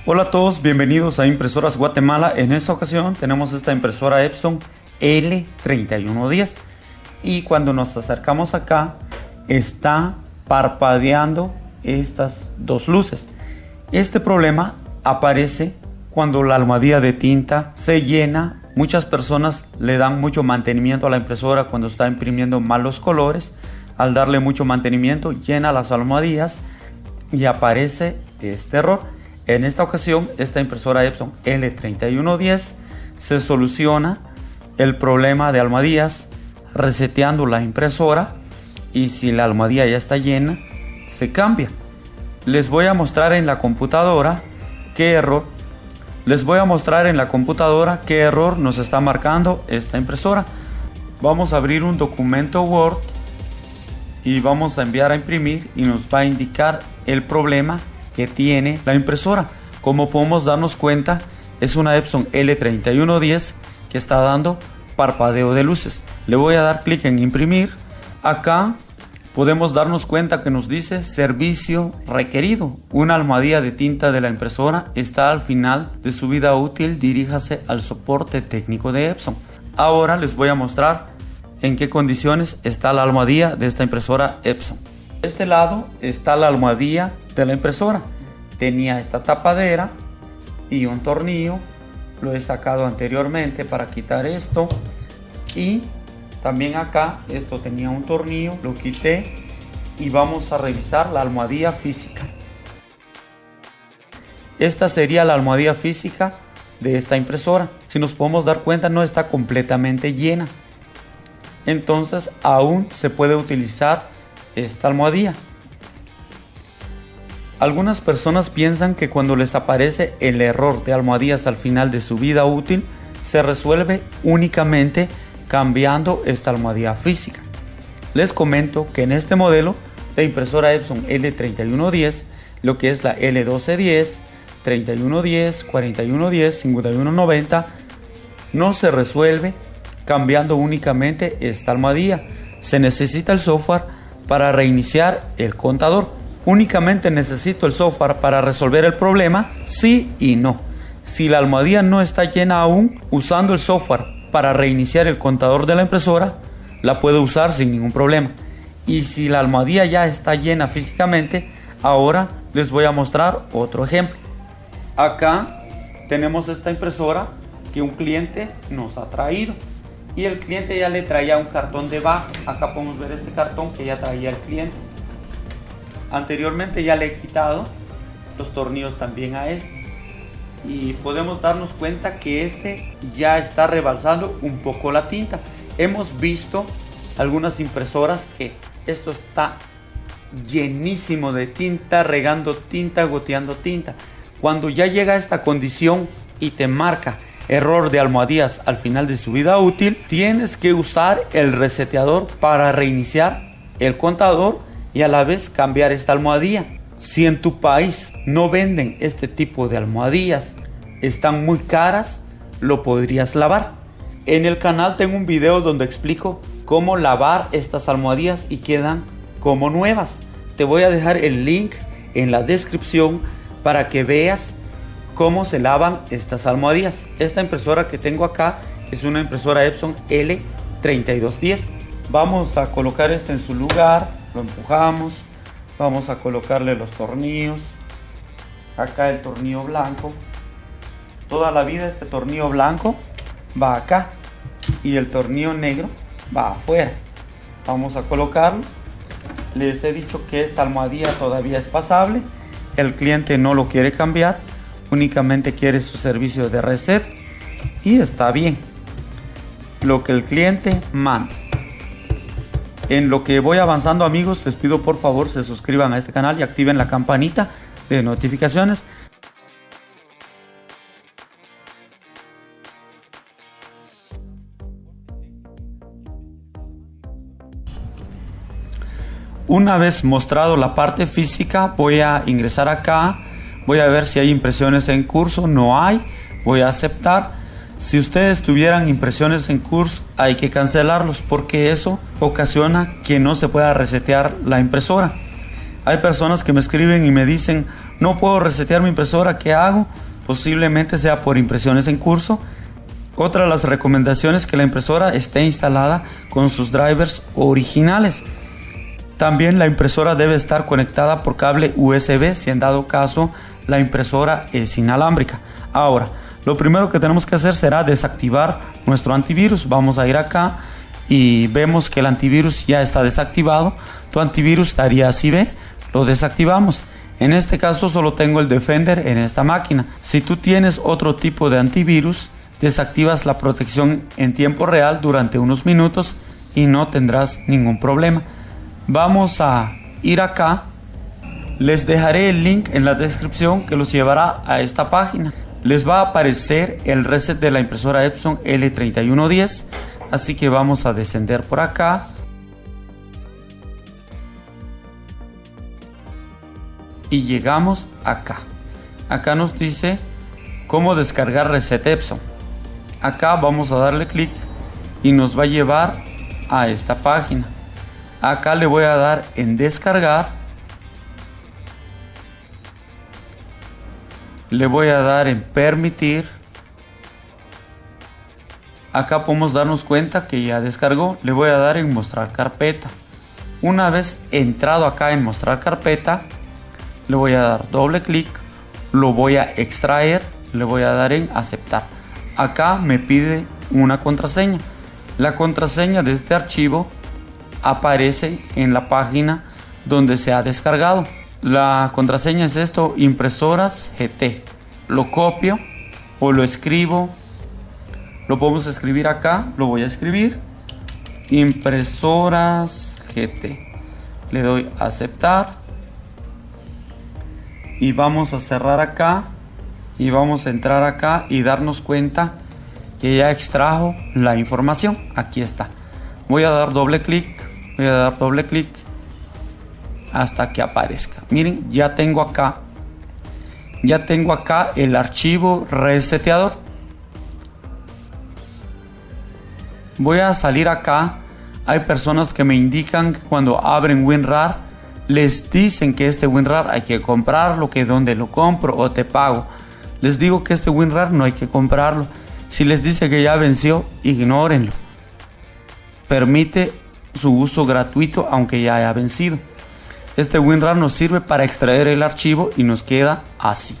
Hola a todos, bienvenidos a Impresoras Guatemala. En esta ocasión tenemos esta impresora Epson L3110 y cuando nos acercamos acá está parpadeando estas dos luces. Este problema aparece cuando la almohadilla de tinta se llena. Muchas personas le dan mucho mantenimiento a la impresora cuando está imprimiendo mal los colores. Al darle mucho mantenimiento llena las almohadillas y aparece este error. En esta ocasión esta impresora Epson L3110 se soluciona el problema de almohadillas reseteando la impresora, y si la almohadilla ya está llena se cambia. Les voy a mostrar en la computadora qué error nos está marcando esta impresora. Vamos a abrir un documento Word y vamos a enviar a imprimir y nos va a indicar el problema que tiene la impresora. Como podemos darnos cuenta, es una Epson L3110 que está dando parpadeo de luces. Le voy a dar clic en imprimir. Acá podemos darnos cuenta que nos dice servicio requerido. Una almohadilla de tinta de la impresora está al final de su vida útil. Diríjase al soporte técnico de Epson. Ahora les voy a mostrar en qué condiciones está la almohadilla de esta impresora Epson. De este lado está la almohadilla de la impresora. Tenía esta tapadera y un tornillo. Lo he sacado anteriormente para quitar esto. Y también acá esto tenía un tornillo. Lo quité y vamos a revisar la almohadilla física. Esta sería la almohadilla física de esta impresora. Si nos podemos dar cuenta, no está completamente llena. Entonces aún se puede utilizar esta almohadilla. Algunas personas piensan que cuando les aparece el error de almohadillas al final de su vida útil, se resuelve únicamente cambiando esta almohadilla física. Les comento que en este modelo de impresora Epson L3110, lo que es la L1210, 3110, 4110, 5190, no se resuelve cambiando únicamente esta almohadilla. Se necesita el software para reiniciar el contador. Únicamente necesito el software para resolver el problema, sí y no. Si la almohadilla no está llena aún, usando el software para reiniciar el contador de la impresora, la puedo usar sin ningún problema. Y si la almohadilla ya está llena físicamente, ahora les voy a mostrar otro ejemplo. Acá tenemos esta impresora que un cliente nos ha traído. Y el cliente ya le traía un cartón debajo. Acá podemos ver este cartón que ya traía el cliente. Anteriormente ya le he quitado los tornillos también a este. Y podemos darnos cuenta que este ya está rebalsando un poco la tinta. Hemos visto algunas impresoras que esto está llenísimo de tinta, regando tinta, goteando tinta. Cuando ya llega a esta condición y te marca error de almohadillas al final de su vida útil, tienes que usar el reseteador para reiniciar el contador y a la vez cambiar esta almohadilla. Si en tu país no venden este tipo de almohadillas, están muy caras, lo podrías lavar. En el canal tengo un video donde explico cómo lavar estas almohadillas y quedan como nuevas. Te voy a dejar el link en la descripción para que veas cómo se lavan estas almohadillas. Esta impresora que tengo acá es una impresora Epson L3210. Vamos a colocar esto en su lugar. Lo empujamos. Vamos a colocarle los tornillos. Acá el tornillo blanco. Toda la vida este tornillo blanco va acá y el tornillo negro va afuera. Vamos a colocarlo. Les he dicho que esta almohadilla todavía es pasable. El cliente no lo quiere cambiar, únicamente quiere su servicio de reset y está bien. Lo que el cliente manda. En lo que voy avanzando, amigos, les pido por favor se suscriban a este canal y activen la campanita de notificaciones. Una vez mostrado la parte física, voy a ingresar acá, voy a ver si hay impresiones en curso. No hay, voy a aceptar. Si ustedes tuvieran impresiones en curso, hay que cancelarlos porque eso ocasiona que no se pueda resetear la impresora. Hay personas que me escriben y me dicen: No puedo resetear mi impresora, ¿qué hago? Posiblemente sea por impresiones en curso. Otra de las recomendaciones es que la impresora esté instalada con sus drivers originales. También la impresora debe estar conectada por cable USB si en dado caso la impresora es inalámbrica. Ahora, lo primero que tenemos que hacer será desactivar nuestro antivirus. Vamos a ir acá y vemos que el antivirus ya está desactivado. Tu antivirus estaría así, ve, lo desactivamos. En este caso solo tengo el Defender en esta máquina. Si tú tienes otro tipo de antivirus, desactivas la protección en tiempo real durante unos minutos y no tendrás ningún problema. Vamos a ir acá. Les dejaré el link en la descripción que los llevará a esta página. Les va a aparecer el reset de la impresora Epson L3110. Así que vamos a descender por acá. Y llegamos acá. Acá nos dice cómo descargar Reset Epson. Acá vamos a darle clic y nos va a llevar a esta página. Acá le voy a dar en descargar. Le voy a dar en permitir. Acá podemos darnos cuenta que ya descargó. Le voy a dar en mostrar carpeta. Una vez entrado acá en mostrar carpeta, le voy a dar doble clic. Lo voy a extraer. Le voy a dar en aceptar. Acá me pide una contraseña. La contraseña de este archivo aparece en la página donde se ha descargado. La contraseña es esto, impresoras GT. Lo copio o lo escribo. Lo podemos escribir acá. Lo voy a escribir impresoras GT. Le doy a aceptar y vamos a cerrar acá y vamos a entrar acá y darnos cuenta que ya extrajo la información. Aquí está. Voy a dar doble clic. Voy a dar doble clic hasta que aparezca. Miren, ya tengo acá el archivo reseteador. Voy a salir acá. Hay personas que me indican que cuando abren WinRAR les dicen que este WinRAR hay que comprarlo, que donde lo compro o te pago. Les digo que este WinRAR no hay que comprarlo. Si les dice que ya venció, ignórenlo. Permite su uso gratuito aunque ya haya vencido. Este WinRAR nos sirve para extraer el archivo y nos queda así.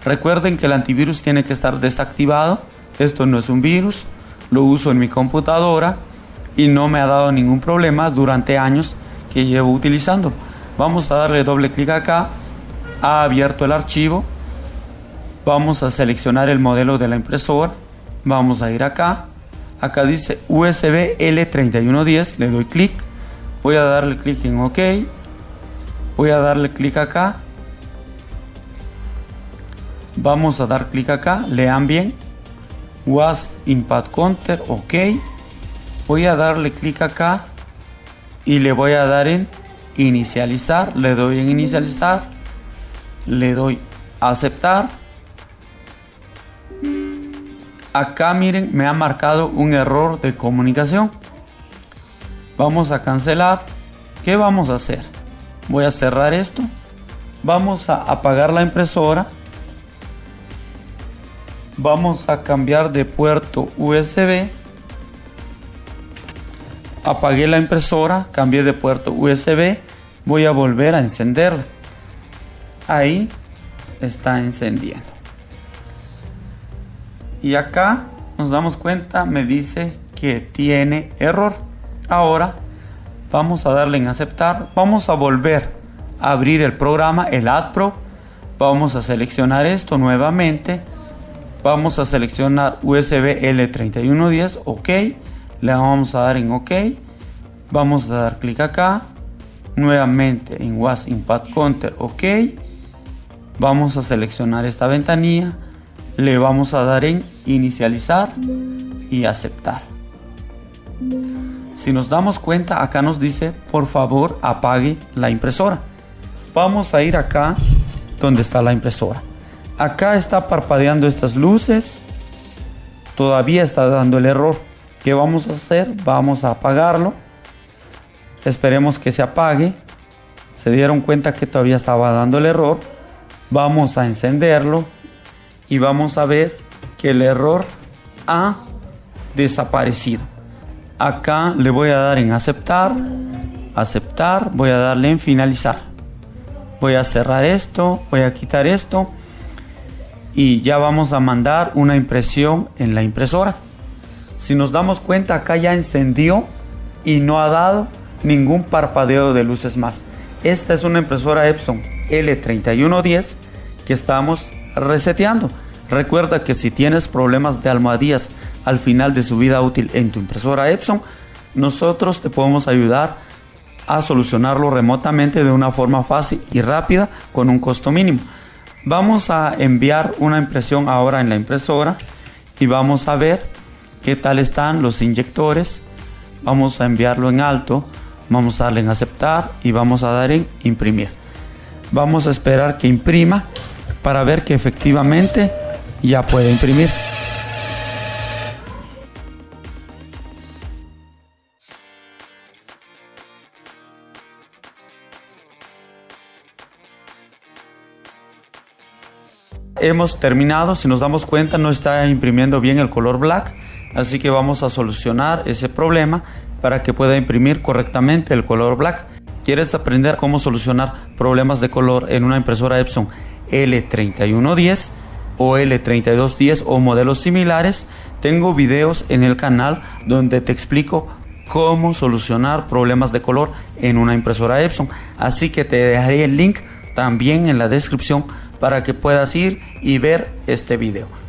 Recuerden que el antivirus tiene que estar desactivado. Esto no es un virus. Lo uso en mi computadora y no me ha dado ningún problema durante años que llevo utilizando. Vamos a darle doble clic acá. Ha abierto el archivo. Vamos a seleccionar el modelo de la impresora. Vamos a ir acá. Acá dice USB L3110. Le doy clic. Voy a darle clic en OK. Voy a darle clic acá. Vamos a dar clic acá. Lean bien. Was Impact Counter. OK. Voy a darle clic acá. Y le voy a dar en inicializar. Le doy en inicializar. Le doy a aceptar. Acá miren, me ha marcado un error de comunicación. Vamos a cancelar. ¿Qué vamos a hacer? Voy a cerrar esto. Vamos a apagar la impresora. Vamos a cambiar de puerto USB. Apagué la impresora, cambié de puerto USB. Voy a volver a encenderla. Ahí está encendiendo. Y acá nos damos cuenta, me dice que tiene error. Ahora vamos a darle en aceptar. Vamos a volver a abrir el programa, el AdPro. Vamos a seleccionar esto nuevamente. Vamos a seleccionar USB L3110. OK. Le vamos a dar en OK. Vamos a dar clic acá. Nuevamente en Was Impact Counter. OK. Vamos a seleccionar esta ventanilla. Le vamos a dar en inicializar y aceptar. Si nos damos cuenta, acá nos dice por favor apague la impresora. Vamos a ir acá donde está la impresora. Acá está parpadeando estas luces. Todavía está dando el error. ¿Qué vamos a hacer? Vamos a apagarlo. Esperemos que se apague. Se dieron cuenta que todavía estaba dando el error. Vamos a encenderlo y vamos a ver que el error ha desaparecido. Acá le voy a dar en aceptar, voy a darle en finalizar. Voy a cerrar esto, voy a quitar esto y ya vamos a mandar una impresión en la impresora. Si nos damos cuenta, acá ya encendió y no ha dado ningún parpadeo de luces más. Esta es una impresora Epson L3110 que estamos reseteando. Recuerda que si tienes problemas de almohadillas al final de su vida útil en tu impresora Epson, nosotros te podemos ayudar a solucionarlo remotamente de una forma fácil y rápida con un costo mínimo. Vamos a enviar una impresión ahora en la impresora y vamos a ver qué tal están los inyectores. Vamos a enviarlo en alto, vamos a darle en aceptar y vamos a dar en imprimir. Vamos a esperar que imprima para ver que efectivamente ya puede imprimir. Hemos terminado. Si nos damos cuenta, no está imprimiendo bien el color black, así que vamos a solucionar ese problema para que pueda imprimir correctamente el color black. ¿Quieres aprender cómo solucionar problemas de color en una impresora Epson L3110 o L3210 o modelos similares? Tengo videos en el canal donde te explico cómo solucionar problemas de color en una impresora Epson, así que te dejaré el link también en la descripción para que puedas ir y ver este video.